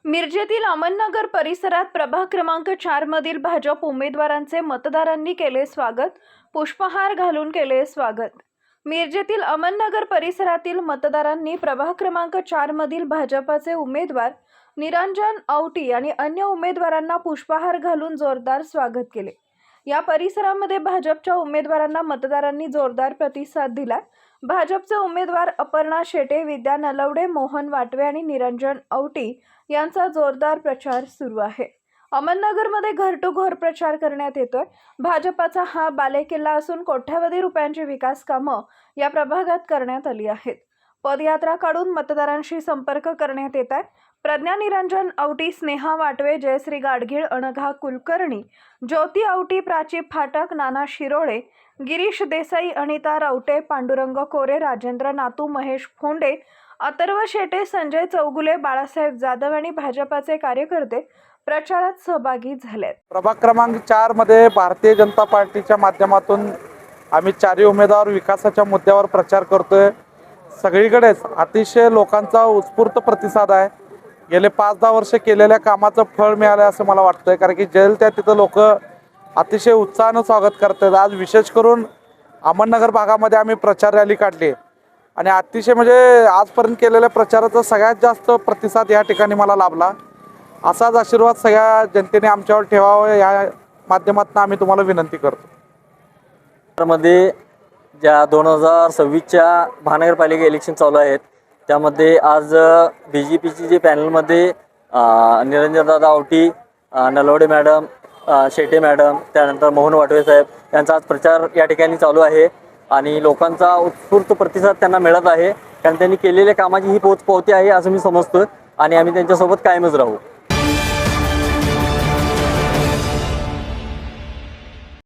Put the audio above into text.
मिरजेतील अमननगर परिसरात प्रभाग क्रमांक 4 मधील भाजप उमेदवारांचे मतदारांनी केले स्वागत. पुष्पहार घालून केले स्वागत. मिरजेतील अमननगर परिसरातील मतदारांनी प्रभाग क्रमांक 4 मधील भाजपाचे उमेदवार निरंजन औटी आणि अन्य उमेदवारांना पुष्पहार घालून जोरदार स्वागत केले. या परिसरामध्ये भाजपच्या उमेदवारांना मतदारांनी जोरदार प्रतिसाद दिला. भाजपचे उमेदवार अपर्णा शेटे, विद्या नलवडे, मोहन वाटवे आणि निरंजन औटी यांचा जोरदार प्रचार सुरू आहे. अहमदनगरमध्ये घर टू घर प्रचार करण्यात येतोय. भाजपाचा हा बालेकिल्ला असून कोट्यावधी रुपयांची विकास कामं या प्रभागात करण्यात आली आहेत. पदयात्रा काढून मतदारांशी संपर्क करण्यात येत आहे. प्रज्ञा निरंजन औटी, स्नेहा वाटवे, जयश्री गाडगीळ, अनघा कुलकर्णी, ज्योती औटी, प्राची फाटक, नाना शिरोळे, गिरीश देसाई, अनिता रावटे, पांडुरंग कोरे, राजेंद्र नातू, महेश फोंडे, अथर्व शेटे, संजय चौगुले, बाळासाहेब जाधव आणि भाजपाचे कार्यकर्ते प्रचारात सहभागी झालेत. प्रभाग क्रमांक 4 मध्ये भारतीय जनता पार्टीच्या माध्यमातून आम्ही चारही उमेदवार विकासाच्या मुद्द्यावर प्रचार करतोय. सगळीकडेच अतिशय लोकांचा उत्स्फूर्त प्रतिसाद आहे. गेले 5-10 वर्ष केलेल्या कामाचं फळ मिळालं असं मला वाटतंय, कारण की जेल त्या तिथं लोक अतिशय उत्साहानं स्वागत करतात. आज विशेष करून अहमदनगर भागामध्ये आम्ही प्रचार रॅली काढली आणि अतिशय म्हणजे आजपर्यंत केलेल्या प्रचाराचा सगळ्यात जास्त प्रतिसाद या ठिकाणी मला लाभला. असाच आशीर्वाद सगळ्या जनतेने आमच्यावर ठेवावा या माध्यमातून आम्ही तुम्हाला विनंती करतो. मध्ये ज्या 2026च्या महानगरपालिका इलेक्शन चालू आहेत त्यामध्ये आज BJPची जे पॅनलमध्ये निरंजनदादा औटी, नलवडे मॅडम, शेटे मॅडम, त्यानंतर मोहन वाटवे साहेब यांचा आज प्रचार या ठिकाणी चालू आहे आणि लोकांचा उत्स्फूर्त प्रतिसाद त्यांना मिळत आहे, कारण त्यांनी केलेल्या कामाची ही पोचपावती आहे असं मी समजतो आणि आम्ही त्यांच्यासोबत कायमच राहू.